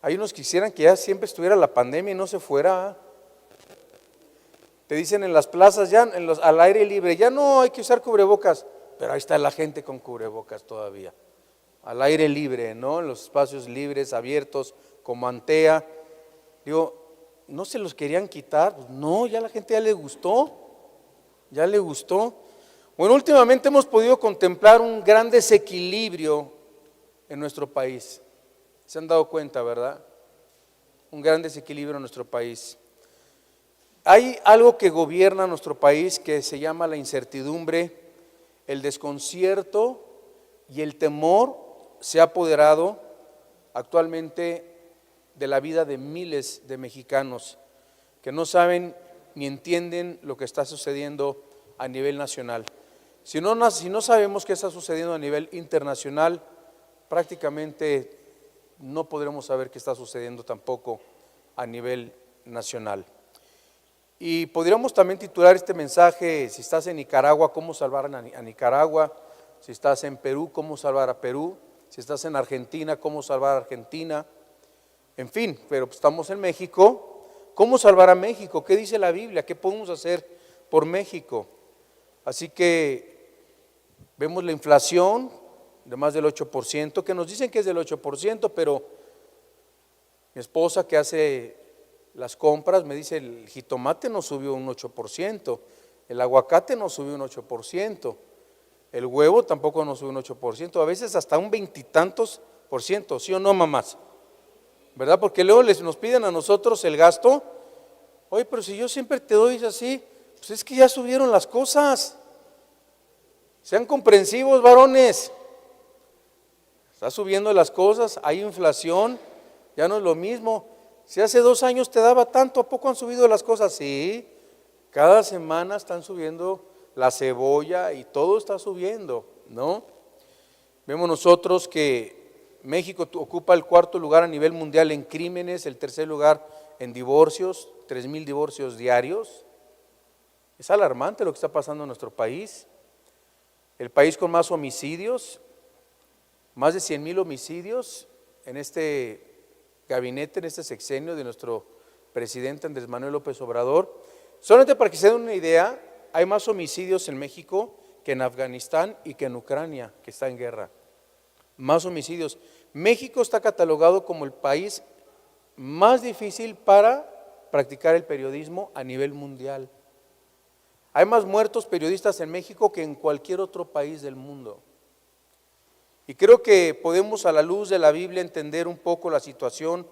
Hay unos que quisieran que ya siempre estuviera la pandemia y no se fuera. Te dicen en las plazas, ya al aire libre, ya no hay que usar cubrebocas, pero ahí está la gente con cubrebocas todavía. Al aire libre, ¿no? En los espacios libres, abiertos, como Antea. Digo, ¿no se los querían quitar? Pues no, ya la gente ya le gustó. Bueno, últimamente hemos podido contemplar un gran desequilibrio en nuestro país. ¿Se han dado cuenta, verdad? Un gran desequilibrio en nuestro país. Hay algo que gobierna nuestro país que se llama la incertidumbre, el desconcierto y el temor se ha apoderado actualmente de la vida de miles de mexicanos que no saben ni entienden lo que está sucediendo a nivel nacional. Si no sabemos qué está sucediendo a nivel internacional, prácticamente no podremos saber qué está sucediendo tampoco a nivel nacional. Y podríamos también titular este mensaje: si estás en Nicaragua, ¿cómo salvar a Nicaragua? Si estás en Perú, ¿cómo salvar a Perú? Si estás en Argentina, ¿cómo salvar a Argentina? En fin, pero estamos en México, ¿cómo salvar a México? ¿Qué dice la Biblia? ¿Qué podemos hacer por México? Así que vemos la inflación de más del 8%, que nos dicen que es del 8%, pero mi esposa que hace las compras me dice: el jitomate nos subió un 8%, el aguacate nos subió un 8%, el huevo tampoco nos subió un 8%, a veces hasta un veintitantos por ciento, ¿sí o no, mamás? ¿Verdad? Porque luego nos piden a nosotros el gasto. Oye, pero si yo siempre te doy así, pues es que ya subieron las cosas. Sean comprensivos, varones. Está subiendo las cosas, hay inflación, ya no es lo mismo. Si hace 2 años te daba tanto, ¿a poco han subido las cosas? Sí, cada semana están subiendo la cebolla y todo está subiendo, ¿no? Vemos nosotros que México ocupa el 4.º lugar a nivel mundial en crímenes, el 3.er lugar en divorcios, 3,000 divorcios diarios. Es alarmante lo que está pasando en nuestro país. El país con más homicidios, más de 100,000 homicidios en este gabinete, en este sexenio de nuestro presidente Andrés Manuel López Obrador. Solamente para que se den una idea, hay más homicidios en México que en Afganistán y que en Ucrania, que está en guerra. Más homicidios. México está catalogado como el país más difícil para practicar el periodismo a nivel mundial. Hay más muertos periodistas en México que en cualquier otro país del mundo. Y creo que podemos, a la luz de la Biblia, entender un poco la situación,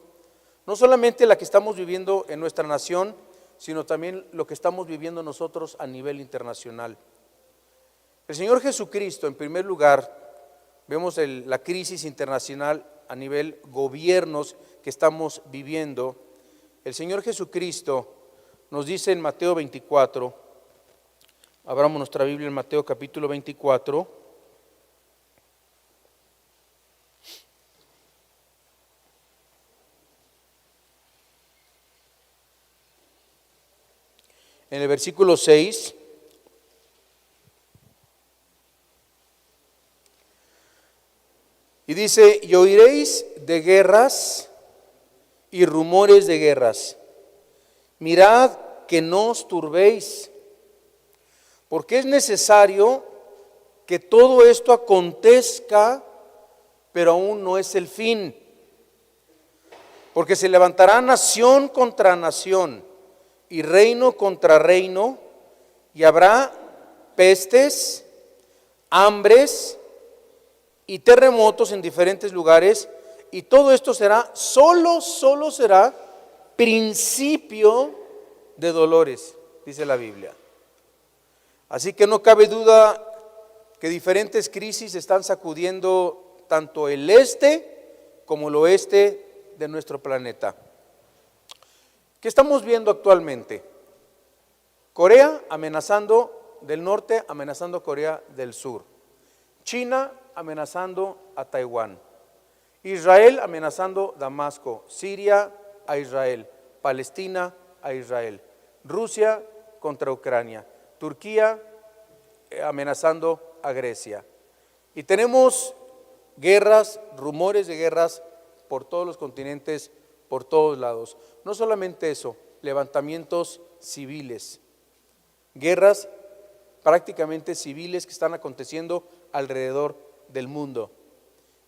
no solamente la que estamos viviendo en nuestra nación, sino también lo que estamos viviendo nosotros a nivel internacional. El Señor Jesucristo, en primer lugar, vemos la crisis internacional a nivel gobiernos que estamos viviendo. El Señor Jesucristo nos dice en Mateo 24, abramos nuestra Biblia en Mateo capítulo 24, en el versículo 6, y dice: y oiréis de guerras y rumores de guerras. Mirad que no os turbéis, porque es necesario que todo esto acontezca, pero aún no es el fin. Porque se levantará nación contra nación y reino contra reino, y habrá pestes, hambres y terremotos en diferentes lugares, y todo esto será, solo será principio de dolores, dice la Biblia. Así que no cabe duda que diferentes crisis están sacudiendo tanto el este como el oeste de nuestro planeta. ¿Qué estamos viendo actualmente? Corea amenazando del norte, amenazando a Corea del sur. China amenazando a Taiwán. Israel amenazando Damasco. Siria a Israel. Palestina a Israel. Rusia contra Ucrania. Turquía amenazando a Grecia. Y tenemos guerras, rumores de guerras por todos los continentes, por todos lados. No solamente eso, levantamientos civiles, guerras prácticamente civiles que están aconteciendo alrededor del mundo.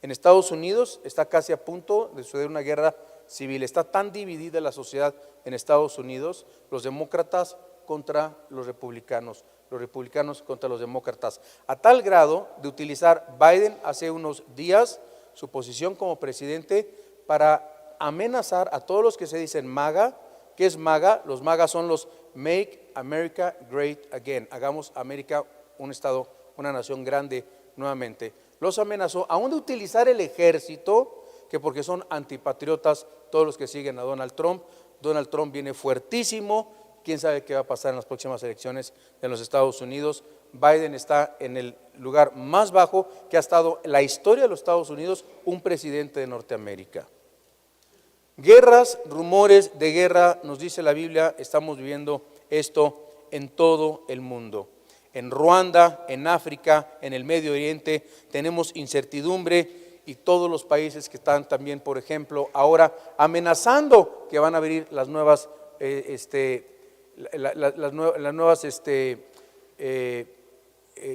En Estados Unidos está casi a punto de suceder una guerra civil. Está tan dividida la sociedad en Estados Unidos, los demócratas contra los republicanos contra los demócratas, a tal grado de utilizar Biden hace unos días su posición como presidente para amenazar a todos los que se dicen MAGA. ¿Qué es MAGA? Los MAGA son los Make America Great Again, hagamos América un estado, una nación grande nuevamente. Los amenazó aún de utilizar el ejército, que porque son antipatriotas todos los que siguen a Donald Trump. Donald Trump viene fuertísimo, quién sabe qué va a pasar en las próximas elecciones de los Estados Unidos. Biden está en el lugar más bajo que ha estado en la historia de los Estados Unidos un presidente de Norteamérica. Guerras, rumores de guerra, nos dice la Biblia, estamos viviendo esto en todo el mundo. En Ruanda, en África, en el Medio Oriente, tenemos incertidumbre y todos los países que están también, por ejemplo, ahora amenazando que van a abrir las nuevas,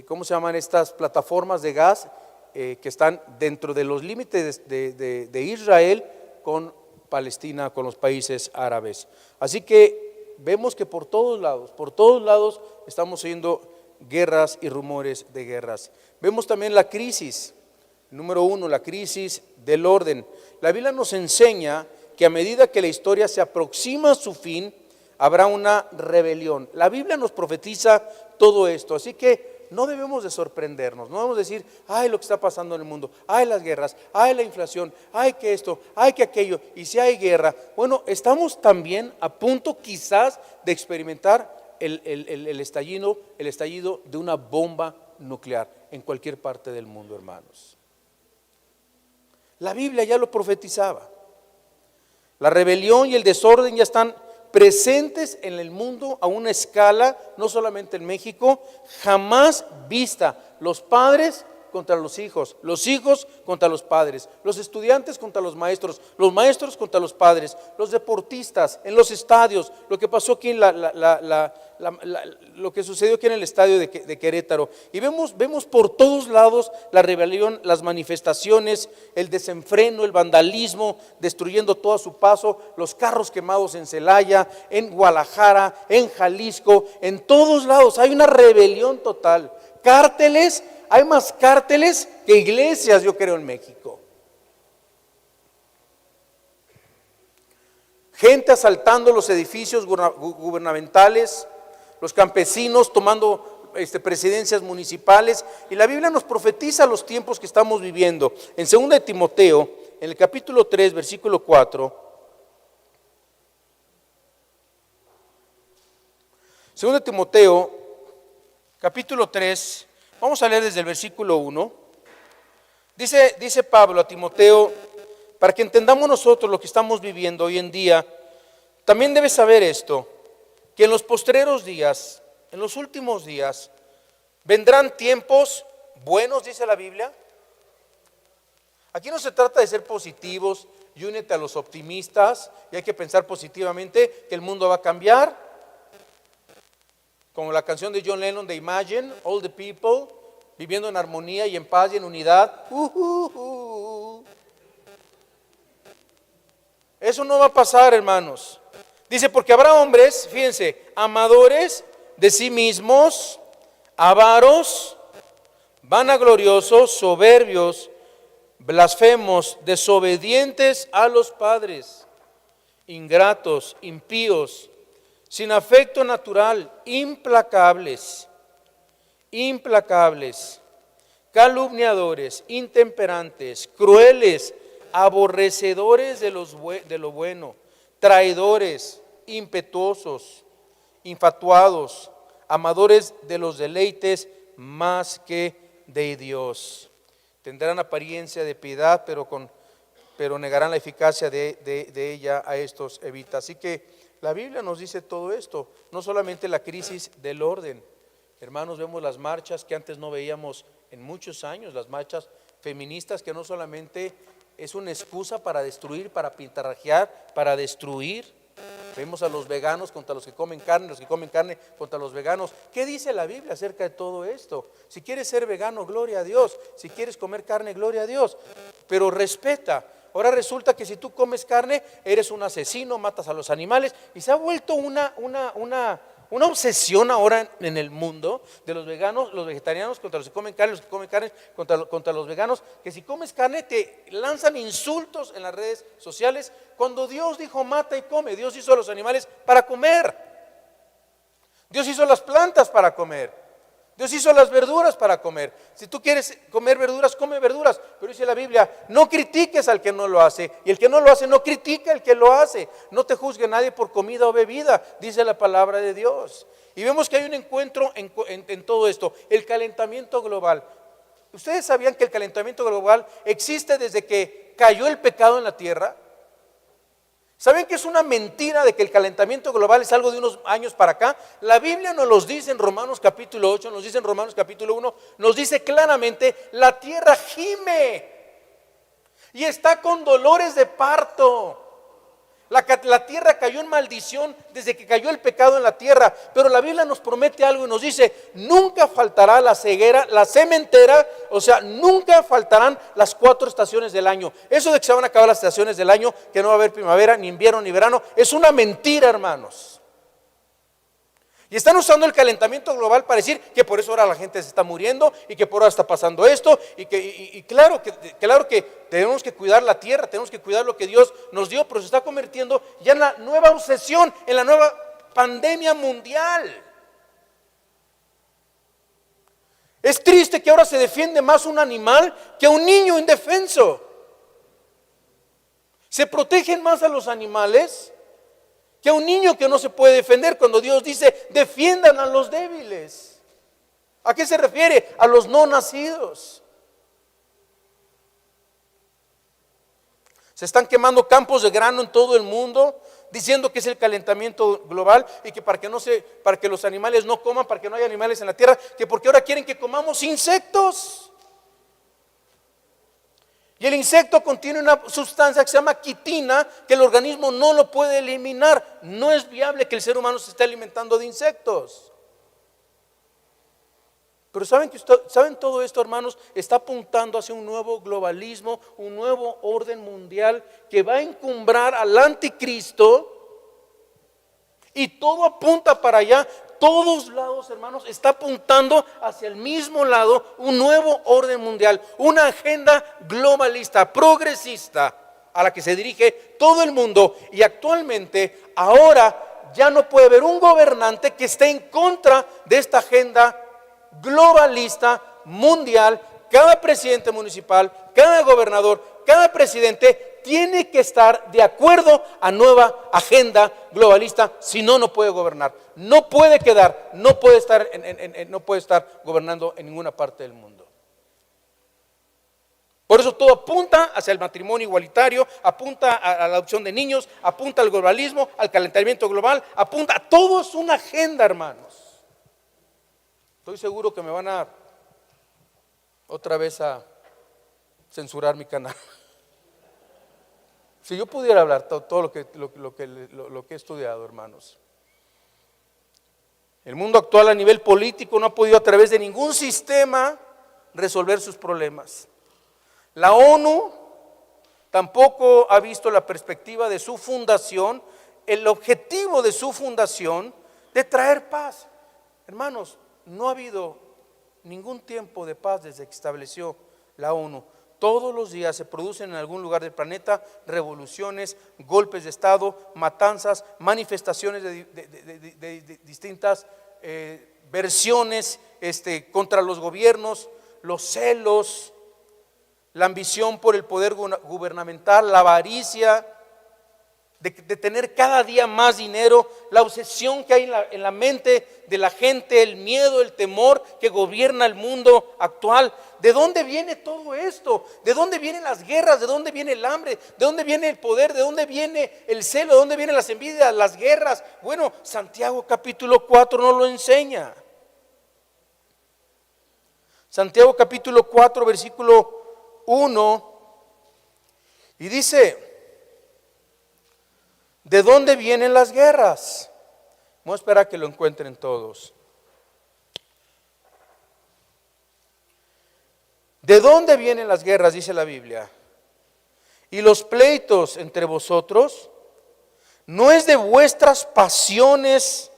¿cómo se llaman estas plataformas de gas que están dentro de los límites de Israel con Palestina, con los países árabes? Así que vemos que por todos lados estamos oyendo guerras y rumores de guerras. Vemos también la crisis, número uno, la crisis del orden. La Biblia nos enseña que a medida que la historia se aproxima a su fin, habrá una rebelión. La Biblia nos profetiza todo esto, así que no debemos de sorprendernos, no debemos decir, ay, lo que está pasando en el mundo, ay, las guerras, ay, la inflación, ay, que esto, ay, que aquello, y si hay guerra. Bueno, estamos también a punto quizás de experimentar el estallido de una bomba nuclear en cualquier parte del mundo, hermanos. La Biblia ya lo profetizaba. La rebelión y el desorden ya están presentes en el mundo a una escala, no solamente en México, jamás vista. Los padres contra los hijos contra los padres, los estudiantes contra los maestros contra los padres, los deportistas en los estadios, lo que pasó aquí en lo que sucedió aquí en el estadio de Querétaro. Y vemos por todos lados la rebelión, las manifestaciones, el desenfreno, el vandalismo, destruyendo todo a su paso, los carros quemados en Celaya, en Guadalajara, en Jalisco, en todos lados hay una rebelión total. Cárteles, hay más cárteles que iglesias, yo creo, en México. Gente asaltando los edificios gubernamentales, los campesinos tomando presidencias municipales, y la Biblia nos profetiza los tiempos que estamos viviendo. En 2 de Timoteo, en el capítulo 3, versículo 4, 2 de Timoteo, capítulo 3, vamos a leer desde el versículo 1. Dice Pablo a Timoteo, para que entendamos nosotros lo que estamos viviendo hoy en día, también debes saber esto, que en los postreros días, en los últimos días, vendrán tiempos buenos, dice la Biblia. Aquí no se trata de ser positivos y únete a los optimistas y hay que pensar positivamente que el mundo va a cambiar. Como la canción de John Lennon de Imagine, All the People, viviendo en armonía y en paz y en unidad. Eso no va a pasar, hermanos. Dice, porque habrá hombres, fíjense, amadores de sí mismos, avaros, vanagloriosos, soberbios, blasfemos, desobedientes a los padres, ingratos, impíos, sin afecto natural, implacables, calumniadores, intemperantes, crueles, aborrecedores de lo bueno, traidores, impetuosos, infatuados, amadores de los deleites más que de Dios. Tendrán apariencia de piedad, pero negarán la eficacia de ella. A estos evita. Así que la Biblia nos dice todo esto, no solamente la crisis del orden. Hermanos, vemos las marchas que antes no veíamos en muchos años, las marchas feministas que no solamente es una excusa para destruir, para pintarrajear, para destruir. Vemos a los veganos contra los que comen carne contra los veganos. ¿Qué dice la Biblia acerca de todo esto? Si quieres ser vegano, gloria a Dios. Si quieres comer carne, gloria a Dios. Pero respeta. Ahora resulta que si tú comes carne, eres un asesino, matas a los animales. Y se ha vuelto una obsesión ahora en el mundo de los veganos, los vegetarianos contra los que comen carne contra los veganos, que si comes carne te lanzan insultos en las redes sociales, cuando Dios dijo mata y come. Dios hizo a los animales para comer, Dios hizo las plantas para comer, Dios hizo las verduras para comer. Si tú quieres comer verduras, come verduras. Pero dice la Biblia, no critiques al que no lo hace. Y el que no lo hace, no critica al que lo hace. No te juzgue nadie por comida o bebida, dice la palabra de Dios. Y vemos que hay un encuentro en todo esto. El calentamiento global. ¿Ustedes sabían que el calentamiento global existe desde que cayó el pecado en la tierra? ¿Saben que es una mentira de que el calentamiento global es algo de unos años para acá? La Biblia nos los dice en Romanos capítulo 8, nos dice en Romanos capítulo 1, nos dice claramente, la tierra gime y está con dolores de parto. La tierra cayó en maldición desde que cayó el pecado en la tierra, pero la Biblia nos promete algo y nos dice, nunca faltará la ceguera, la sementera, o sea, nunca faltarán las 4 estaciones del año. Eso de que se van a acabar las estaciones del año, que no va a haber primavera, ni invierno, ni verano, es una mentira, hermanos. Y están usando el calentamiento global para decir que por eso ahora la gente se está muriendo y que por ahora está pasando esto y claro que tenemos que cuidar la tierra, tenemos que cuidar lo que Dios nos dio, pero se está convirtiendo ya en la nueva obsesión, en la nueva pandemia mundial. Es triste que ahora se defiende más un animal que a un niño indefenso. Se protegen más a los animales que a un niño que no se puede defender, cuando Dios dice, defiendan a los débiles. ¿A qué se refiere? A los no nacidos. Se están quemando campos de grano en todo el mundo, diciendo que es el calentamiento global y que para que los animales no coman, para que no haya animales en la tierra, que porque ahora quieren que comamos insectos. Y el insecto contiene una sustancia que se llama quitina, que el organismo no lo puede eliminar. No es viable que el ser humano se esté alimentando de insectos. Pero ¿saben todo esto, hermanos? Está apuntando hacia un nuevo globalismo, un nuevo orden mundial que va a encumbrar al anticristo. Y todo apunta para allá. Todos lados, hermanos, está apuntando hacia el mismo lado, un nuevo orden mundial, una agenda globalista, progresista, a la que se dirige todo el mundo. Y actualmente, ahora ya no puede haber un gobernante que esté en contra de esta agenda globalista mundial. Cada presidente municipal, cada gobernador, cada presidente tiene que estar de acuerdo a nueva agenda globalista, si no, no puede gobernar. No puede quedar, no puede estar gobernando en ninguna parte del mundo. Por eso todo apunta hacia el matrimonio igualitario, apunta a la adopción de niños, apunta al globalismo, al calentamiento global, apunta, todo es una agenda, hermanos. Estoy seguro que me van a otra vez a censurar mi canal. Si yo pudiera hablar todo lo que he estudiado, hermanos. El mundo actual a nivel político no ha podido a través de ningún sistema resolver sus problemas. La ONU tampoco ha visto la perspectiva de su fundación, el objetivo de su fundación de traer paz. Hermanos, no ha habido ningún tiempo de paz desde que estableció la ONU. Todos los días se producen en algún lugar del planeta revoluciones, golpes de Estado, matanzas, manifestaciones de distintas versiones contra los gobiernos, los celos, la ambición por el poder gubernamental, la avaricia, de tener cada día más dinero, la obsesión que hay en la mente de la gente, el miedo, el temor que gobierna el mundo actual. ¿De dónde viene todo esto? ¿De dónde vienen las guerras? ¿De dónde viene el hambre? ¿De dónde viene el poder? ¿De dónde viene el celo? ¿De dónde vienen las envidias, las guerras? Bueno, Santiago capítulo 4 nos lo enseña. Santiago capítulo 4 versículo 1 Y dice, ¿de dónde vienen las guerras? Vamos a esperar a que lo encuentren todos. ¿De dónde vienen las guerras? Dice la Biblia. Y los pleitos entre vosotros, ¿no es de vuestras pasiones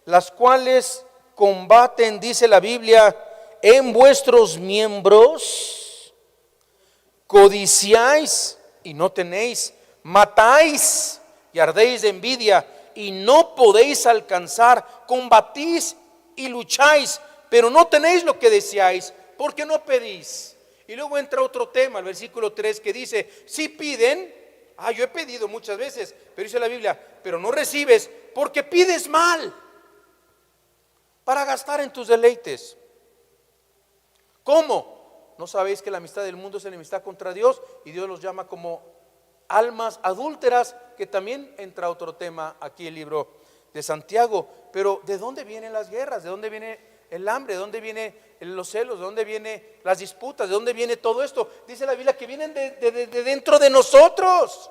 las cuales combaten, dice la Biblia, en vuestros miembros? Codiciáis y no tenéis, matáis y ardéis de envidia y no podéis alcanzar, combatís y lucháis, pero no tenéis lo que deseáis, porque no pedís. Y luego entra otro tema, el versículo 3, que dice, si piden, yo he pedido muchas veces, pero dice la Biblia, pero no recibes porque pides mal para gastar en tus deleites. ¿Cómo? ¿No sabéis que la amistad del mundo es enemistad contra Dios? Y Dios los llama como almas adúlteras, que también entra otro tema aquí en el libro de Santiago. Pero ¿de dónde vienen las guerras? ¿De dónde viene el hambre? ¿De dónde vienen los celos? ¿De dónde vienen las disputas? ¿De dónde viene todo esto? Dice la Biblia que vienen de dentro de nosotros.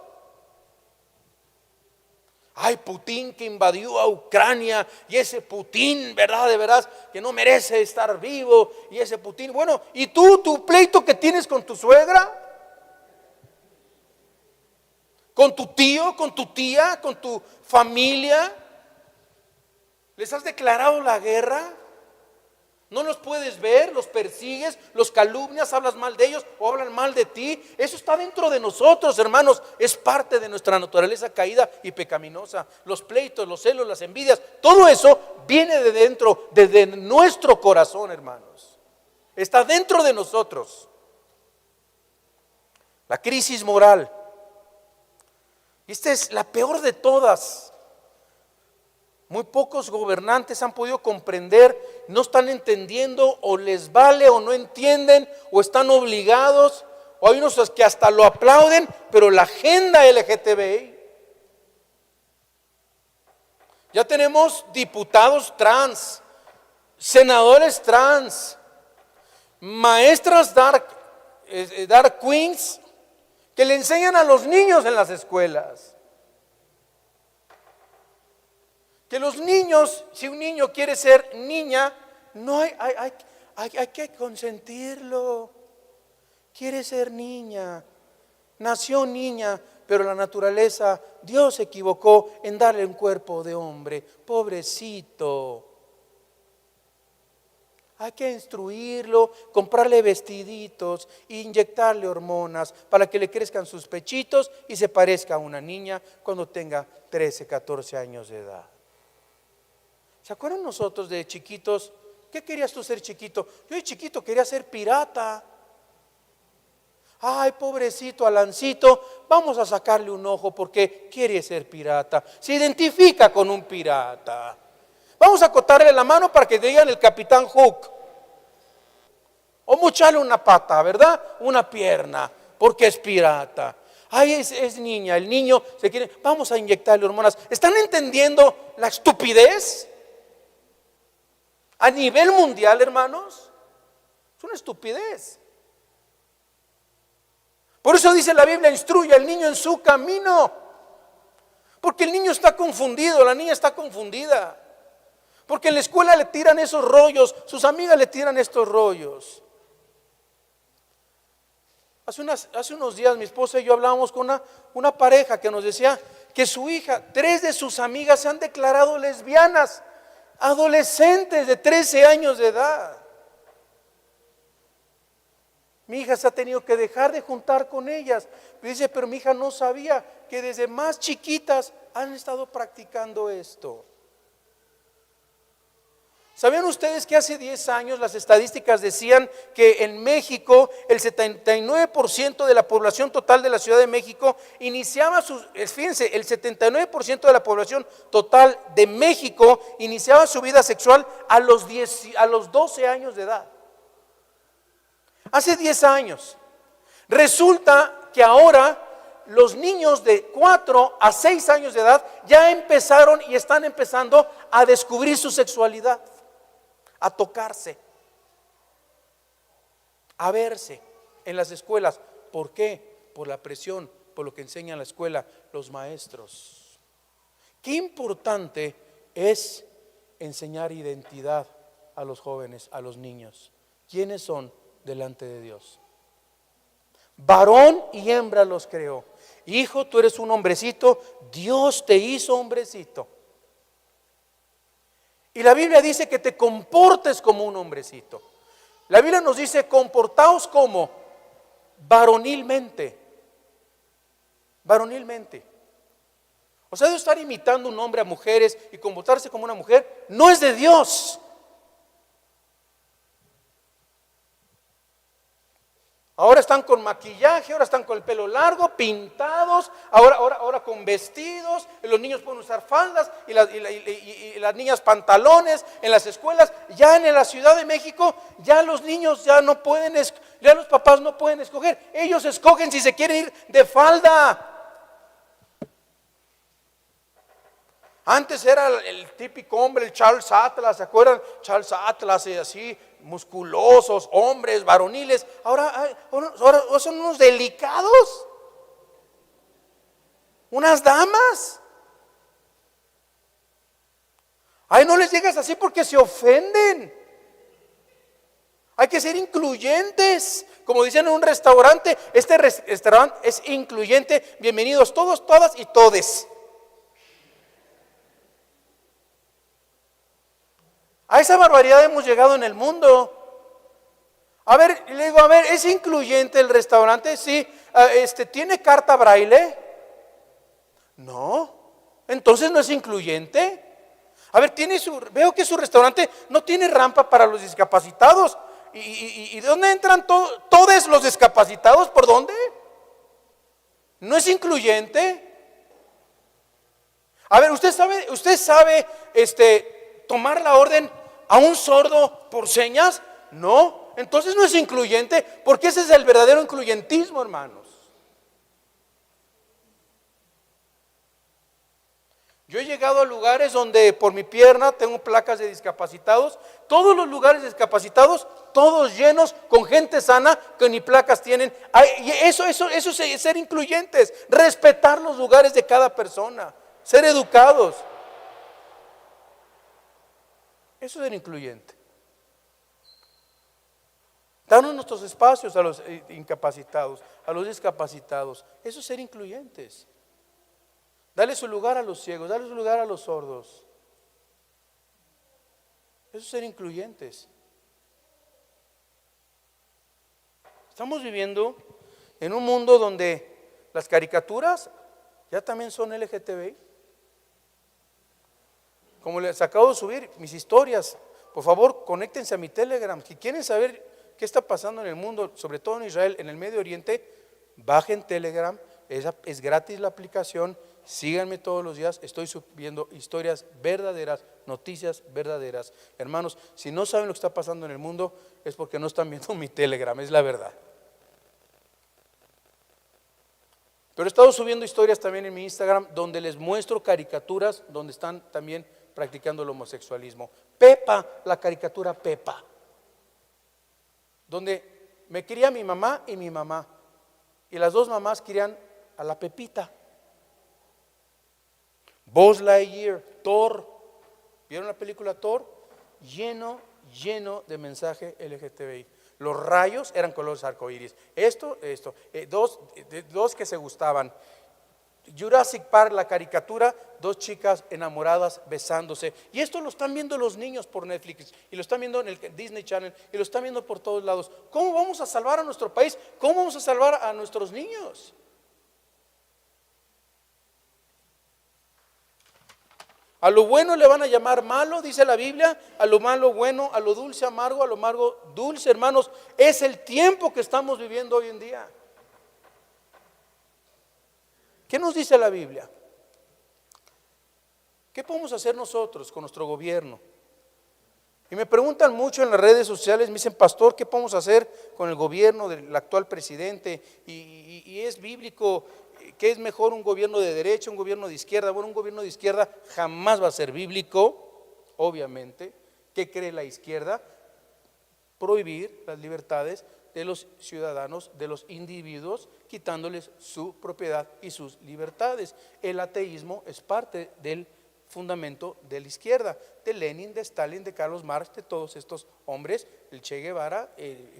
Ay, Putin que invadió a Ucrania, y ese Putin, ¿verdad? De veras que no merece estar vivo, y ese Putin, bueno, ¿y tú, tu pleito que tienes con tu suegra? ¿Con tu tío, con tu tía, con tu familia? ¿Les has declarado la guerra? ¿No los puedes ver? ¿Los persigues? ¿Los calumnias? ¿Hablas mal de ellos o hablan mal de ti? Eso está dentro de nosotros, hermanos. Es parte de nuestra naturaleza caída y pecaminosa. Los pleitos, los celos, las envidias, todo eso viene de dentro, desde nuestro corazón, hermanos. Está dentro de nosotros. La crisis moral. Esta es la peor de todas. Muy pocos gobernantes han podido comprender, no están entendiendo, o les vale o no entienden, o están obligados, o hay unos que hasta lo aplauden, pero la agenda LGTBI. Ya tenemos diputados trans, senadores trans, maestras dark queens, que le enseñan a los niños en las escuelas. Que los niños, si un niño quiere ser niña, no hay que consentirlo. Quiere ser niña, nació niña, pero la naturaleza, Dios se equivocó en darle un cuerpo de hombre. Pobrecito. Hay que instruirlo, comprarle vestiditos, inyectarle hormonas para que le crezcan sus pechitos y se parezca a una niña cuando tenga 13, 14 años de edad. ¿Se acuerdan nosotros de chiquitos? ¿Qué querías tú ser chiquito? Yo de chiquito quería ser pirata. Ay, pobrecito Alancito, vamos a sacarle un ojo porque quiere ser pirata. Se identifica con un pirata. Vamos a cortarle la mano para que digan el Capitán Hook. O mocharle una pata, ¿verdad? Una pierna, porque es pirata. Ay, es niña, el niño se quiere. Vamos a inyectarle hormonas. ¿Están entendiendo la estupidez? A nivel mundial, hermanos, es una estupidez. Por eso dice la Biblia, instruye al niño en su camino. Porque el niño está confundido, la niña está confundida. Porque en la escuela le tiran esos rollos, sus amigas le tiran estos rollos. Hace unos días mi esposa y yo hablábamos con una pareja que nos decía que su hija, 3 de sus amigas se han declarado lesbianas. Adolescentes de 13 años de edad. Mi hija se ha tenido que dejar de juntar con ellas. Dice, pero mi hija no sabía que desde más chiquitas han estado practicando esto. ¿Sabían ustedes que hace 10 años las estadísticas decían que en México el 79% de la población total de la Ciudad de México iniciaba fíjense, el 79% de la población total de México iniciaba su vida sexual a los 12 años de edad? Hace 10 años. Resulta que ahora los niños de 4 a 6 años de edad ya empezaron y están empezando a descubrir su sexualidad, a tocarse, a verse en las escuelas. ¿Por qué? Por la presión por lo que enseña en la escuela los maestros. Qué importante es enseñar identidad a los jóvenes, a los niños. ¿Quiénes son delante de Dios? Varón y hembra los creó. Hijo, tú eres un hombrecito, Dios te hizo hombrecito. Y la Biblia dice que te comportes como un hombrecito. La Biblia nos dice: comportaos como varonilmente. Varonilmente. O sea, de estar imitando un hombre a mujeres y comportarse como una mujer, no es de Dios. Ahora están con maquillaje, ahora están con el pelo largo, pintados, ahora con vestidos. Los niños pueden usar faldas y las niñas pantalones en las escuelas. Ya en la Ciudad de México, ya los niños ya no pueden, ya los papás no pueden escoger. Ellos escogen si se quieren ir de falda. Antes era el típico hombre, el Charles Atlas, ¿se acuerdan? Charles Atlas, así, musculosos, hombres, varoniles. Ahora son unos delicados, unas damas. Ay, no les digas así porque se ofenden. Hay que ser incluyentes. Como dicen en un restaurante, este restaurante es incluyente. Bienvenidos todos, todas y todes. A esa barbaridad hemos llegado en el mundo. A ver, le digo, a ver, ¿es incluyente el restaurante? Sí. ¿Tiene carta braille? No. Entonces no es incluyente. A ver, veo que su restaurante no tiene rampa para los discapacitados. ¿Y de dónde entran todos los discapacitados? ¿Por dónde? ¿No es incluyente? A ver, usted sabe tomar la orden a un sordo por señas. No, entonces no es incluyente, porque ese es el verdadero incluyentismo, hermanos. Yo he llegado a lugares donde por mi pierna tengo placas de discapacitados. Todos los lugares discapacitados, todos llenos con gente sana que ni placas tienen. Y eso es ser incluyentes, respetar los lugares de cada persona, ser educados. Eso es ser incluyente. Darnos nuestros espacios a los incapacitados, a los discapacitados. Eso es ser incluyentes. Dale su lugar a los ciegos, dale su lugar a los sordos. Eso es ser incluyentes. Estamos viviendo en un mundo donde las caricaturas ya también son LGTBI. Como les acabo de subir mis historias, por favor, conéctense a mi Telegram. Si quieren saber qué está pasando en el mundo, sobre todo en Israel, en el Medio Oriente, bajen Telegram, es gratis la aplicación, síganme todos los días, estoy subiendo historias verdaderas, noticias verdaderas. Hermanos, si no saben lo que está pasando en el mundo, es porque no están viendo mi Telegram, es la verdad. Pero he estado subiendo historias también en mi Instagram, donde les muestro caricaturas, donde están también practicando el homosexualismo. Pepa, la caricatura Pepa, donde me quería mi mamá y mi mamá, y las dos mamás querían a la Pepita. Buzz Lightyear, Thor, ¿vieron la película Thor? Lleno de mensaje LGTBI. Los rayos eran colores arcoíris. Dos que se gustaban. Jurassic Park, la caricatura, dos chicas enamoradas besándose. Y esto lo están viendo los niños por Netflix, y lo están viendo en el Disney Channel, y lo están viendo por todos lados. ¿Cómo vamos a salvar a nuestro país? ¿Cómo vamos a salvar a nuestros niños? A lo bueno le van a llamar malo, dice la Biblia, a lo malo bueno, a lo dulce amargo, a lo amargo dulce, hermanos. Es el tiempo que estamos viviendo hoy en día. ¿Qué nos dice la Biblia? ¿Qué podemos hacer nosotros con nuestro gobierno? Y me preguntan mucho en las redes sociales, me dicen, pastor, ¿qué podemos hacer con el gobierno del actual presidente? Y es bíblico, ¿qué es mejor, un gobierno de derecha, un gobierno de izquierda? Bueno, un gobierno de izquierda jamás va a ser bíblico, obviamente. ¿Qué cree la izquierda? Prohibir las libertades de los ciudadanos, de los individuos, quitándoles su propiedad y sus libertades. El ateísmo es parte del fundamento de la izquierda, de Lenin, de Stalin, de Carlos Marx, de todos estos hombres, el Che Guevara,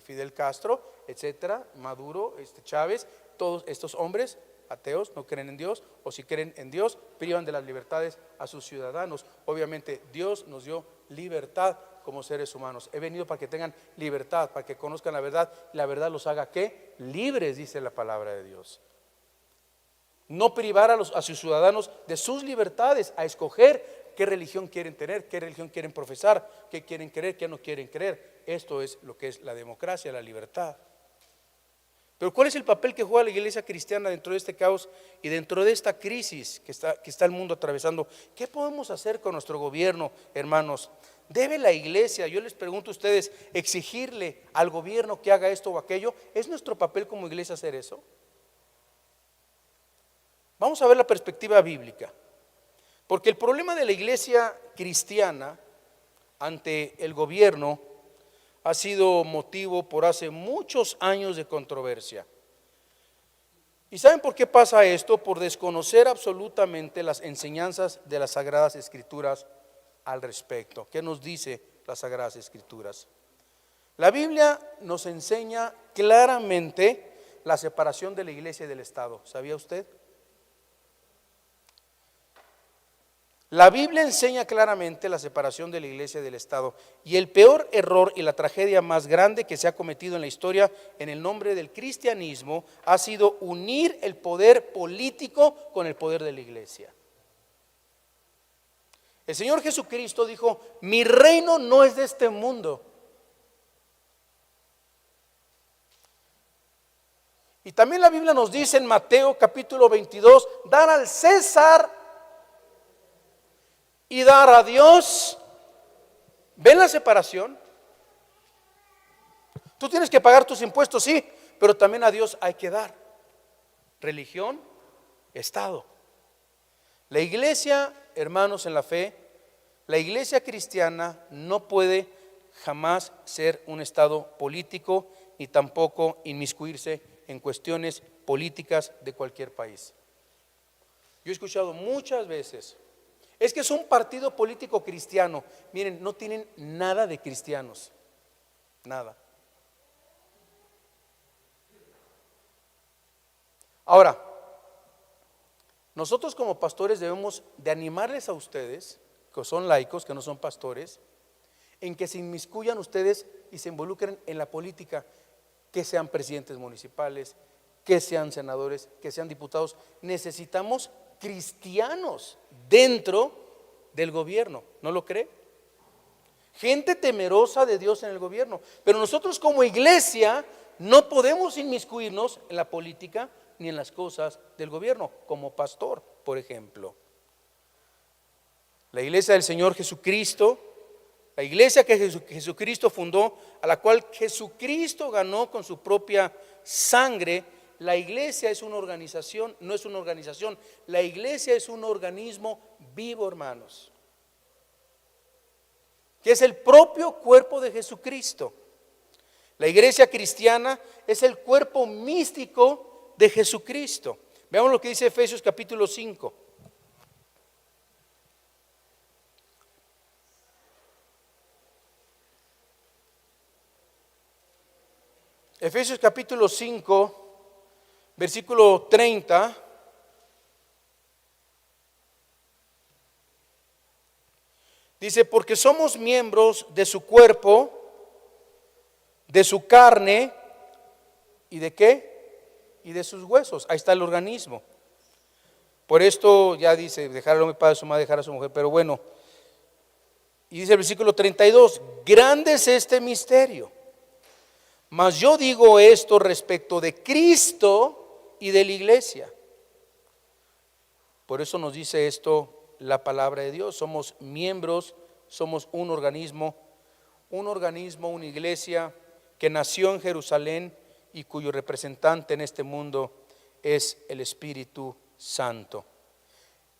Fidel Castro, etcétera, Maduro, Chávez, todos estos hombres ateos, no creen en Dios, o si creen en Dios, privan de las libertades a sus ciudadanos. Obviamente Dios nos dio libertad como seres humanos. He venido para que tengan libertad, para que conozcan la verdad, y la verdad los haga ¿qué? Libres, dice la palabra de Dios. No privar a sus ciudadanos de sus libertades, a escoger qué religión quieren tener, qué religión quieren profesar, qué quieren creer, qué no quieren creer. Esto es lo que es la democracia, la libertad. Pero ¿cuál es el papel que juega la iglesia cristiana dentro de este caos y dentro de esta crisis que está el mundo atravesando? ¿Qué podemos hacer con nuestro gobierno, hermanos? ¿Debe la iglesia, yo les pregunto a ustedes, exigirle al gobierno que haga esto o aquello? ¿Es nuestro papel como iglesia hacer eso? Vamos a ver la perspectiva bíblica, porque el problema de la iglesia cristiana ante el gobierno ha sido motivo por hace muchos años de controversia. ¿Y saben por qué pasa esto? Por desconocer absolutamente las enseñanzas de las Sagradas Escrituras al respecto. ¿Qué nos dice las Sagradas Escrituras? La Biblia nos enseña claramente la separación de la iglesia y del Estado. ¿Sabía usted? La Biblia enseña claramente la separación de la iglesia y del Estado, y el peor error y la tragedia más grande que se ha cometido en la historia en el nombre del cristianismo ha sido unir el poder político con el poder de la iglesia. El Señor Jesucristo dijo: mi reino no es de este mundo. Y también la Biblia nos dice en Mateo capítulo 22, dar al César y dar a Dios. ¿Ven la separación? Tú tienes que pagar tus impuestos, sí, pero también a Dios hay que dar. Religión, Estado. La iglesia, hermanos en la fe, la iglesia cristiana no puede jamás ser un Estado político, ni tampoco inmiscuirse en cuestiones políticas de cualquier país. Yo he escuchado muchas veces: es que es un partido político cristiano. Miren, no tienen nada de cristianos, nada. Ahora, nosotros como pastores debemos de animarles a ustedes, que son laicos, que no son pastores, en que se inmiscuyan ustedes y se involucren en la política, que sean presidentes municipales, que sean senadores, que sean diputados. Necesitamos cristianos dentro del gobierno, ¿no lo cree? Gente temerosa de Dios en el gobierno. Pero nosotros como iglesia no podemos inmiscuirnos en la política ni en las cosas del gobierno, como pastor, por ejemplo. La iglesia del Señor Jesucristo, la iglesia que Jesucristo fundó, a la cual Jesucristo ganó con su propia sangre. La iglesia es una organización, no es una organización. La iglesia es un organismo vivo, hermanos, que es el propio cuerpo de Jesucristo. La iglesia cristiana es el cuerpo místico de Jesucristo. Veamos lo que dice Efesios capítulo 5. Efesios capítulo 5. Versículo 30, dice: porque somos miembros de su cuerpo, de su carne, ¿y de qué? Y de sus huesos. Ahí está el organismo. Por esto ya dice: dejar al hombre padre a su madre, dejar a su mujer. Pero bueno, y dice el versículo 32, grande es este misterio, mas yo digo esto respecto de Cristo y de la iglesia. Por eso nos dice esto la palabra de Dios. Somos miembros, somos un organismo, una iglesia que nació en Jerusalén y cuyo representante en este mundo es el Espíritu Santo.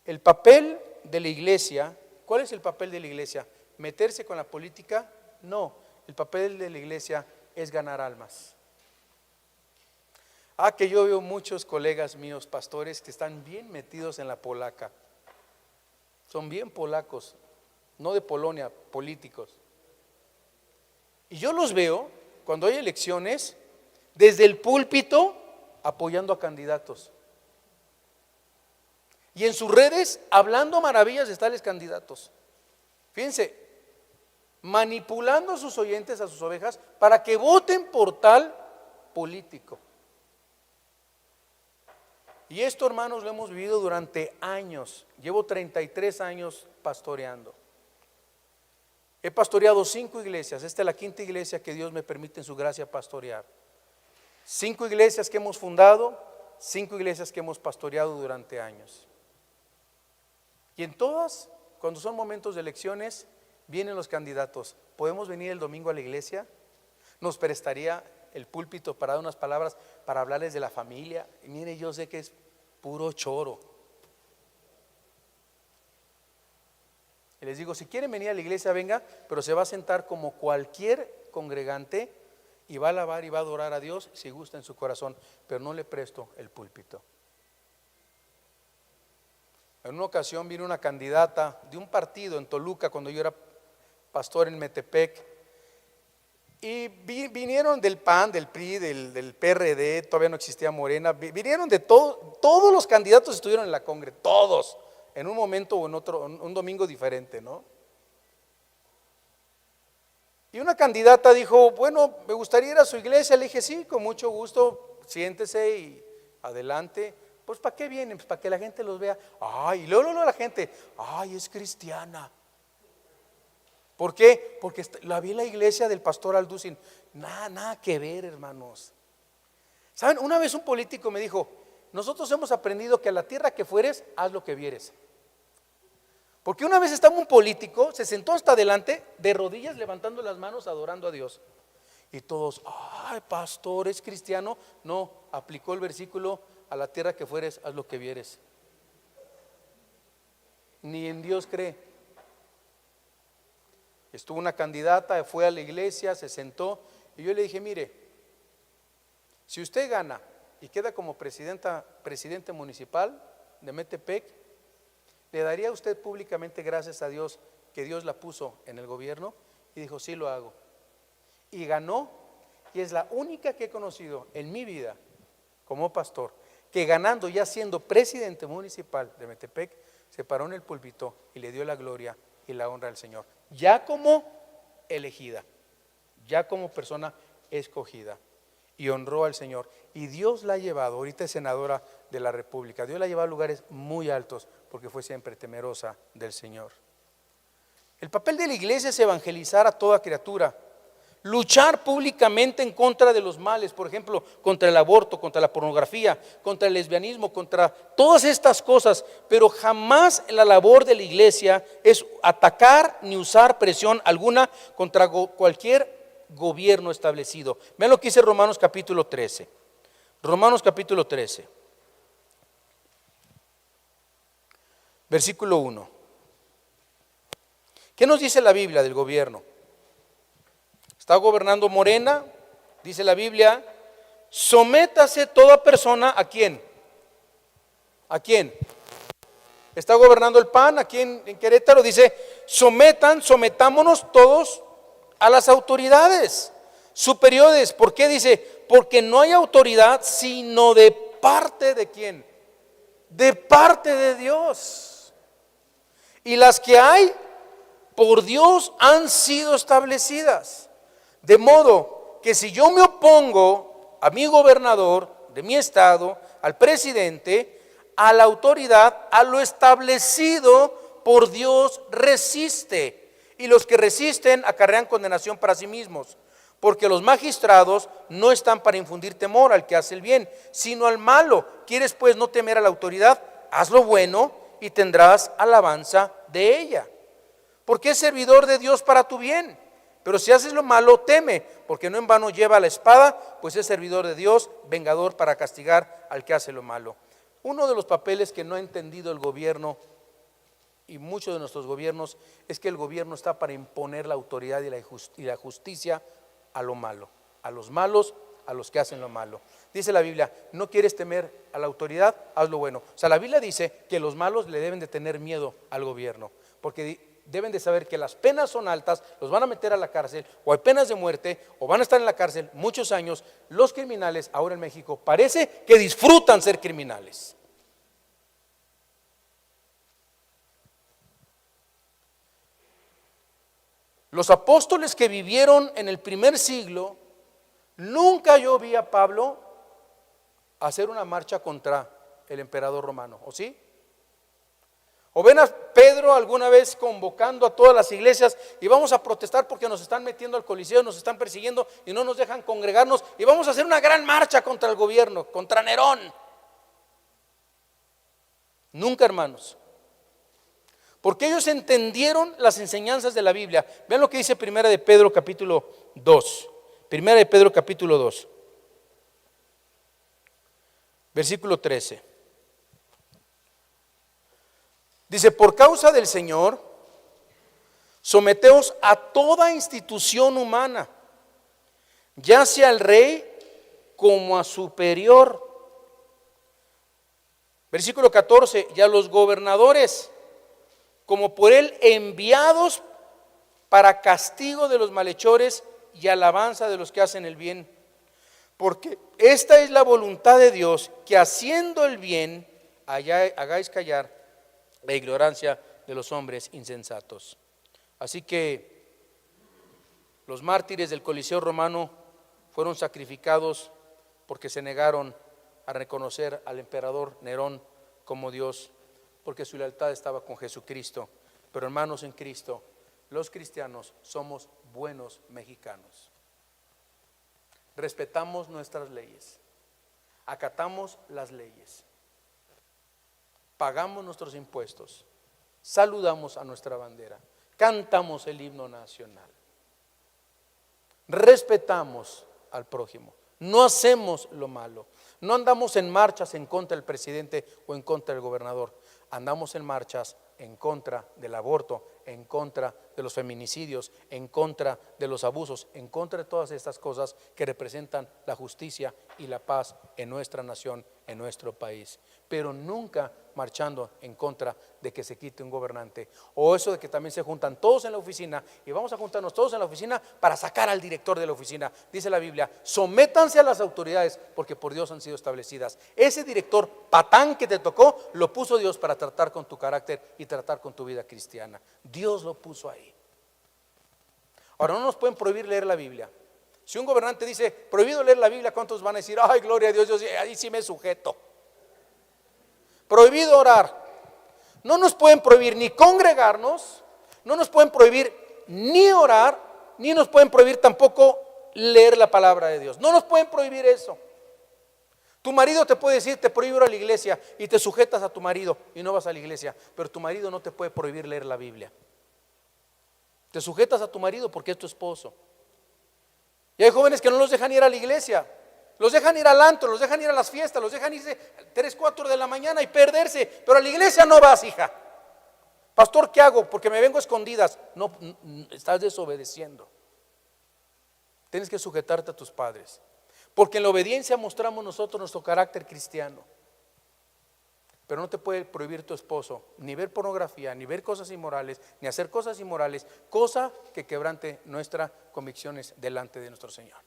El papel de la iglesia, ¿cuál es el papel de la iglesia? ¿Meterse con la política? No, el papel de la iglesia es ganar almas. Que yo veo muchos colegas míos, pastores, que están bien metidos en la polaca. Son bien polacos, no de Polonia, políticos. Y yo los veo, cuando hay elecciones, desde el púlpito apoyando a candidatos. Y en sus redes hablando maravillas de tales candidatos. Fíjense, manipulando a sus oyentes, a sus ovejas, para que voten por tal político. Y esto, hermanos, lo hemos vivido durante años. Llevo 33 años pastoreando. He pastoreado 5 iglesias. Esta es la 5ª iglesia que Dios me permite en su gracia pastorear. 5 iglesias que hemos fundado, 5 iglesias que hemos pastoreado durante años. Y en todas, cuando son momentos de elecciones, vienen los candidatos. ¿Podemos venir el domingo a la iglesia? ¿Nos prestaría el púlpito para dar unas palabras, para hablarles de la familia? Y mire, yo sé que es puro choro. Y les digo, si quieren venir a la iglesia, venga, pero se va a sentar como cualquier congregante y va a alabar y va a adorar a Dios si gusta en su corazón, pero no le presto el púlpito. En una ocasión vino una candidata de un partido en Toluca cuando yo era pastor en Metepec, y vinieron del PAN, del PRI, del PRD, todavía no existía Morena, vinieron de todos los candidatos estuvieron en la congre, todos, en un momento o en otro, un domingo diferente, ¿no? Y una candidata dijo, bueno, me gustaría ir a su iglesia. Le dije, sí, con mucho gusto, siéntese y adelante. Pues ¿para qué vienen? Pues para que la gente los vea. Y luego la gente, es cristiana. ¿Por qué? Porque la vi en la iglesia del pastor Alducin. Nada que ver, hermanos. ¿Saben? Una vez un político me dijo, nosotros hemos aprendido que a la tierra que fueres, haz lo que vieres. Porque una vez estaba un político, se sentó hasta adelante, de rodillas levantando las manos, adorando a Dios. Y todos, pastor, ¿es cristiano? No, aplicó el versículo, a la tierra que fueres, haz lo que vieres. Ni en Dios cree. Estuvo una candidata, fue a la iglesia, se sentó, y yo le dije, mire, si usted gana y queda como presidente municipal de Metepec, ¿le daría a usted públicamente gracias a Dios que Dios la puso en el gobierno? Y dijo, sí lo hago. Y ganó, y es la única que he conocido en mi vida como pastor, que ganando, ya siendo presidente municipal de Metepec, se paró en el púlpito y le dio la gloria y la honra al Señor, ya como elegida, ya como persona escogida, y honró al Señor. Y Dios la ha llevado, ahorita es senadora de la República, Dios la ha llevado a lugares muy altos, porque fue siempre temerosa del Señor. El papel de la iglesia es evangelizar a toda criatura, luchar públicamente en contra de los males, por ejemplo, contra el aborto, contra la pornografía, contra el lesbianismo, contra todas estas cosas, pero jamás la labor de la iglesia es atacar ni usar presión alguna contra cualquier gobierno establecido. Vean lo que dice Romanos capítulo 13. Romanos capítulo 13, versículo 1. ¿Qué nos dice la Biblia del gobierno? Está gobernando Morena, dice la Biblia, sométase toda persona, ¿a quién? ¿A quién? Está gobernando el PAN aquí en Querétaro, dice, sometámonos todos a las autoridades superiores. ¿Por qué? Dice, porque no hay autoridad sino de parte de ¿quién? De parte de Dios. Y las que hay por Dios han sido establecidas. De modo que si yo me opongo a mi gobernador de mi estado, al presidente, a la autoridad, a lo establecido por Dios resiste. Y los que resisten acarrean condenación para sí mismos. Porque los magistrados no están para infundir temor al que hace el bien, sino al malo. ¿Quieres pues no temer a la autoridad? Haz lo bueno y tendrás alabanza de ella. Porque es servidor de Dios para tu bien. Pero si haces lo malo, teme, porque no en vano lleva la espada, pues es servidor de Dios, vengador para castigar al que hace lo malo. Uno de los papeles que no ha entendido el gobierno y muchos de nuestros gobiernos es que el gobierno está para imponer la autoridad y la justicia a lo malo, a los malos, a los que hacen lo malo. Dice la Biblia, no quieres temer a la autoridad, haz lo bueno. O sea, la Biblia dice que los malos le deben de tener miedo al gobierno, porque deben de saber que las penas son altas, los van a meter a la cárcel, o hay penas de muerte, o van a estar en la cárcel muchos años. Los criminales ahora en México parece que disfrutan ser criminales. Los apóstoles que vivieron en el primer siglo, nunca yo vi a Pablo hacer una marcha contra el emperador romano, ¿o sí? ¿O ven a Pedro alguna vez convocando a todas las iglesias y vamos a protestar porque nos están metiendo al Coliseo, nos están persiguiendo y no nos dejan congregarnos y vamos a hacer una gran marcha contra el gobierno, contra Nerón? Nunca, hermanos. Porque ellos entendieron las enseñanzas de la Biblia. Vean lo que dice Primera de Pedro capítulo 2. Primera de Pedro capítulo 2. Versículo 13. Dice, por causa del Señor, someteos a toda institución humana, ya sea al rey como a superior. Versículo 14, y a los gobernadores, como por él enviados para castigo de los malhechores y alabanza de los que hacen el bien. Porque esta es la voluntad de Dios, que haciendo el bien hagáis callar la ignorancia de los hombres insensatos. Así que los mártires del Coliseo romano fueron sacrificados porque se negaron a reconocer al emperador Nerón como Dios, porque su lealtad estaba con Jesucristo. Pero hermanos en Cristo, los cristianos somos buenos mexicanos. Respetamos nuestras leyes, acatamos las leyes, pagamos nuestros impuestos, saludamos a nuestra bandera, cantamos el himno nacional, respetamos al prójimo, no hacemos lo malo, no andamos en marchas en contra del presidente o en contra del gobernador. Andamos en marchas en contra del aborto, en contra de los feminicidios, en contra de los abusos, en contra de todas estas cosas que representan la justicia y la paz en nuestra nación, en nuestro país. Pero nunca marchando en contra de que se quite un gobernante, o eso de que también se juntan todos en la oficina y vamos a juntarnos todos en la oficina para sacar al director de la oficina. Dice la Biblia, sométanse a las autoridades porque por Dios han sido establecidas. Ese director patán que te tocó lo puso Dios para tratar con tu carácter y tratar con tu vida cristiana. Dios lo puso ahí. Ahora, no nos pueden prohibir leer la Biblia. Si un gobernante dice prohibido leer la Biblia, ¿cuántos van a decir ay, gloria a Dios, yo ahí sí me sujeto? Prohibido orar. No nos pueden prohibir ni congregarnos, no nos pueden prohibir ni orar, ni nos pueden prohibir tampoco leer la palabra de Dios. No nos pueden prohibir eso. Tu marido te puede decir te prohíbo ir a la iglesia y te sujetas a tu marido y no vas a la iglesia, pero tu marido no te puede prohibir leer la Biblia. Te sujetas a tu marido porque es tu esposo. Y hay jóvenes que no los dejan ir a la iglesia, los dejan ir al antro, los dejan ir a las fiestas, los dejan irse 3, 4 de la mañana y perderse, pero a la iglesia no vas, hija. Pastor, ¿qué hago? Porque me vengo a escondidas. No, estás desobedeciendo. Tienes que sujetarte a tus padres, porque en la obediencia mostramos nosotros nuestro carácter cristiano. Pero no te puede prohibir tu esposo ni ver pornografía, ni ver cosas inmorales, ni hacer cosas inmorales, cosa que quebrante nuestras convicciones delante de nuestro Señor.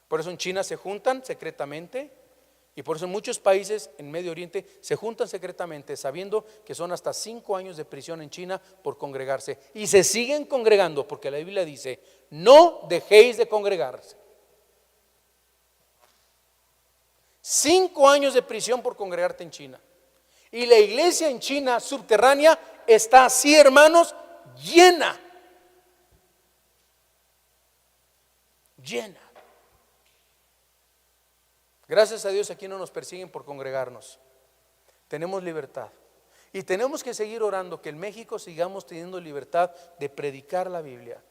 Por eso en China se juntan secretamente, y por eso en muchos países en Medio Oriente se juntan secretamente, sabiendo que son hasta 5 años de prisión en China por congregarse, y se siguen congregando porque la Biblia dice no dejéis de congregarse. 5 años de prisión por congregarte en China. Y la iglesia en China subterránea está así, hermanos, llena. Llena. Gracias a Dios aquí no nos persiguen por congregarnos. Tenemos libertad. Y tenemos que seguir orando que en México sigamos teniendo libertad de predicar la Biblia.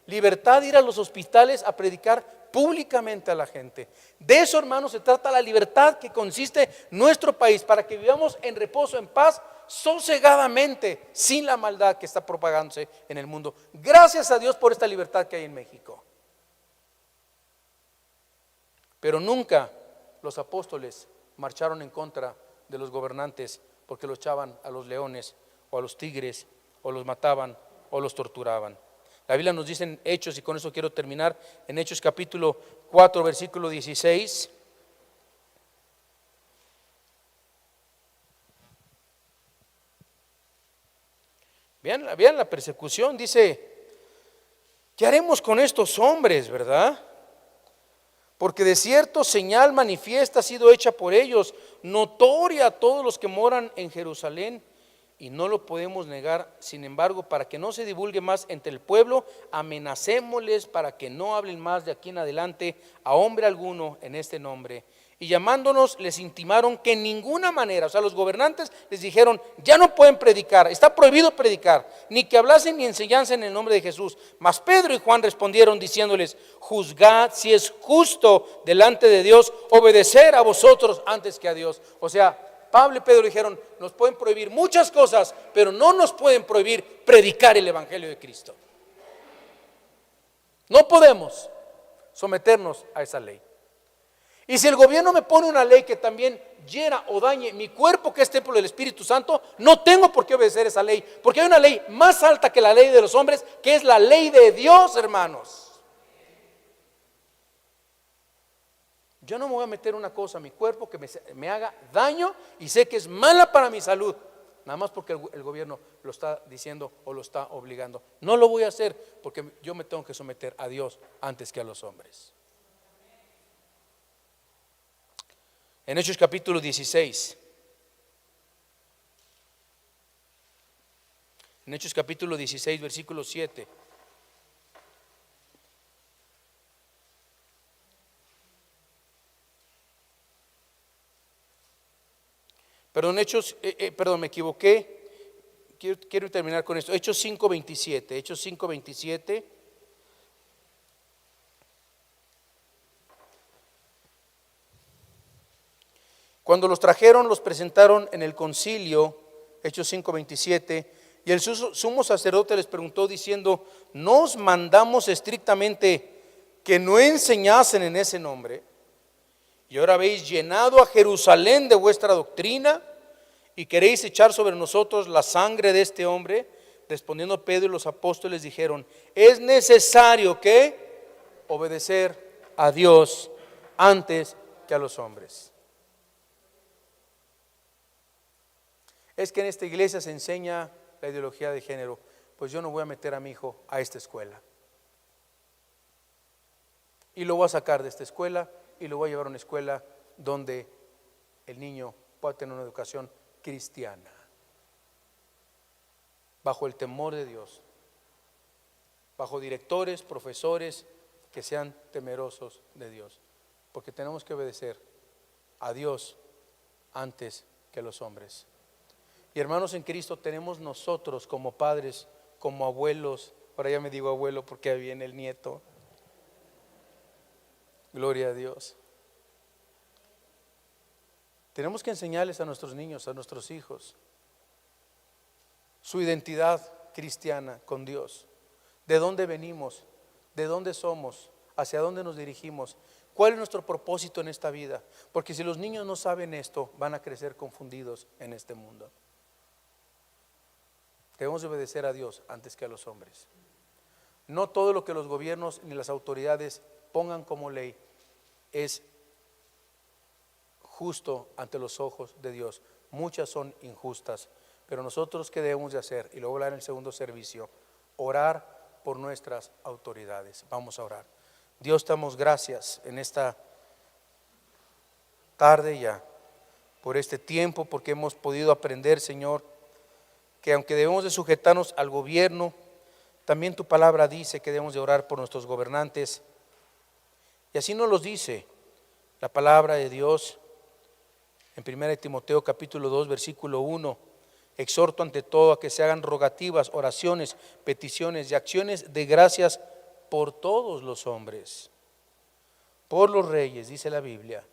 Libertad de ir a los hospitales a predicar públicamente a la gente. De eso, hermanos, se trata la libertad que consiste nuestro país, para que vivamos en reposo, en paz, sosegadamente, sin la maldad que está propagándose en el mundo. Gracias a Dios por esta libertad que hay en México. Pero nunca los apóstoles marcharon en contra de los gobernantes porque los echaban a los leones o a los tigres, o los mataban o los torturaban. La Biblia nos dice en Hechos, y con eso quiero terminar, en Hechos capítulo 4 versículo 16. Vean la persecución, dice: ¿qué haremos con estos hombres, verdad? Porque de cierto señal manifiesta ha sido hecha por ellos, notoria a todos los que moran en Jerusalén, y no lo podemos negar. Sin embargo, para que no se divulgue más entre el pueblo, amenacémosles para que no hablen más de aquí en adelante a hombre alguno en este nombre. Y llamándonos les intimaron que en ninguna manera, o sea, los gobernantes les dijeron: ya no pueden predicar, está prohibido predicar, ni que hablasen ni enseñasen en el nombre de Jesús. Mas Pedro y Juan respondieron diciéndoles: juzgad si es justo delante de Dios obedecer a vosotros antes que a Dios. O sea, Pablo y Pedro dijeron: nos pueden prohibir muchas cosas, pero no nos pueden prohibir predicar el evangelio de Cristo. No podemos someternos a esa ley. Y si el gobierno me pone una ley que también hiera o dañe mi cuerpo, que es templo del Espíritu Santo, no tengo por qué obedecer esa ley, porque hay una ley más alta que la ley de los hombres, que es la ley de Dios, hermanos. Yo no me voy a meter una cosa a mi cuerpo que me haga daño y sé que es mala para mi salud, nada más porque el gobierno lo está diciendo o lo está obligando. No lo voy a hacer porque yo me tengo que someter a Dios antes que a los hombres. En Hechos capítulo 16, en Hechos capítulo 16 versículo 7. Perdón, me equivoqué. Quiero terminar con esto. Hechos 5:27. Hechos 5:27. Cuando los trajeron, los presentaron en el concilio, Hechos 5:27, y el sumo sacerdote les preguntó diciendo: ¿no os mandamos estrictamente que no enseñasen en ese nombre? Y ahora habéis llenado a Jerusalén de vuestra doctrina y queréis echar sobre nosotros la sangre de este hombre. Respondiendo Pedro y los apóstoles dijeron: es necesario que obedecer a Dios antes que a los hombres. Es que en esta iglesia se enseña la ideología de género. Pues yo no voy a meter a mi hijo a esta escuela, y lo voy a sacar de esta escuela y lo voy a llevar a una escuela donde el niño pueda tener una educación cristiana, bajo el temor de Dios, bajo directores, profesores que sean temerosos de Dios, porque tenemos que obedecer a Dios antes que a los hombres. Y hermanos en Cristo, tenemos nosotros como padres, como abuelos, ahora ya me digo abuelo porque ahí viene el nieto, gloria a Dios. Tenemos que enseñarles a nuestros niños, a nuestros hijos, su identidad cristiana con Dios, de dónde venimos, de dónde somos, hacia dónde nos dirigimos, cuál es nuestro propósito en esta vida, porque si los niños no saben esto, van a crecer confundidos en este mundo. Debemos obedecer a Dios antes que a los hombres. No todo lo que los gobiernos ni las autoridades pongan como ley es justo ante los ojos de Dios. Muchas son injustas, pero nosotros, ¿qué debemos de hacer? Y luego hablar en el segundo servicio: orar por nuestras autoridades. Vamos a orar. Dios, te damos gracias en esta tarde ya por este tiempo, porque hemos podido aprender, Señor, que aunque debemos de sujetarnos al gobierno, también tu palabra dice que debemos de orar por nuestros gobernantes. Y así nos los dice la palabra de Dios en 1 Timoteo capítulo 2 versículo 1. Exhorto ante todo a que se hagan rogativas, oraciones, peticiones y acciones de gracias por todos los hombres, por los reyes, dice la Biblia,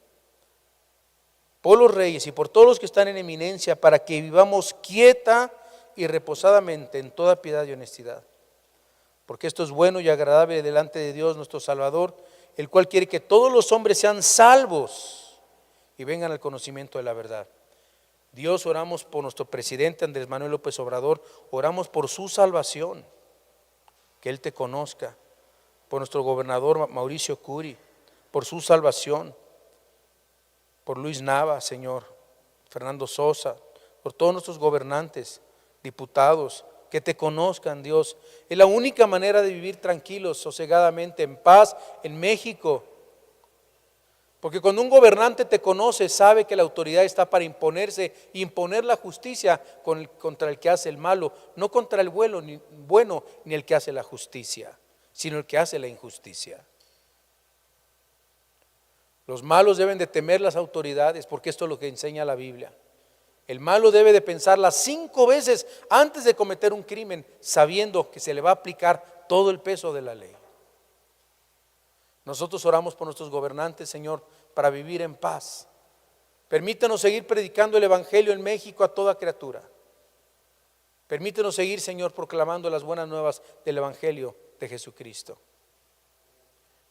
por los reyes y por todos los que están en eminencia, para que vivamos quieta y reposadamente en toda piedad y honestidad, porque esto es bueno y agradable delante de Dios nuestro Salvador, el cual quiere que todos los hombres sean salvos y vengan al conocimiento de la verdad. Dios, oramos por nuestro presidente Andrés Manuel López Obrador, oramos por su salvación, que Él te conozca, por nuestro gobernador Mauricio Curi, por su salvación, por Luis Nava, Señor, Fernando Sosa, por todos nuestros gobernantes, diputados, que te conozcan, Dios. Es la única manera de vivir tranquilos, sosegadamente, en paz en México. Porque cuando un gobernante te conoce, sabe que la autoridad está para imponerse, imponer la justicia contra el que hace el malo, no contra el bueno ni el que hace la justicia, sino el que hace la injusticia. Los malos deben de temer las autoridades, porque esto es lo que enseña la Biblia. El malo debe de pensarla 5 veces antes de cometer un crimen, sabiendo que se le va a aplicar todo el peso de la ley. Nosotros oramos por nuestros gobernantes, Señor, para vivir en paz. Permítanos seguir predicando el Evangelio en México a toda criatura. Permítanos seguir, Señor, proclamando las buenas nuevas del Evangelio de Jesucristo.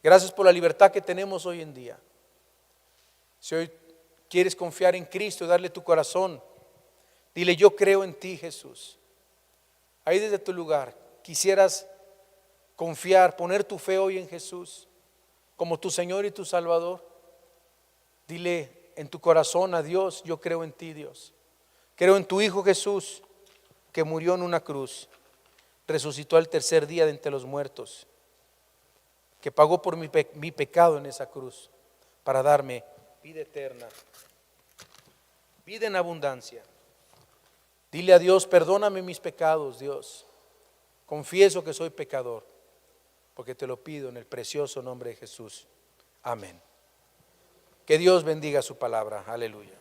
Gracias por la libertad que tenemos hoy en día. Si hoy quieres confiar en Cristo y darle tu corazón, dile: yo creo en ti, Jesús. Ahí desde tu lugar quisieras confiar, poner tu fe hoy en Jesús como tu Señor y tu Salvador. Dile en tu corazón a Dios: yo creo en ti, Dios. Creo en tu Hijo Jesús, que murió en una cruz, resucitó al tercer día de entre los muertos, que pagó por mi pecado en esa cruz para darme vida eterna, vida en abundancia. Dile a Dios: perdóname mis pecados, Dios. Confieso que soy pecador, porque te lo pido en el precioso nombre de Jesús. Amén. Que Dios bendiga su palabra. Aleluya.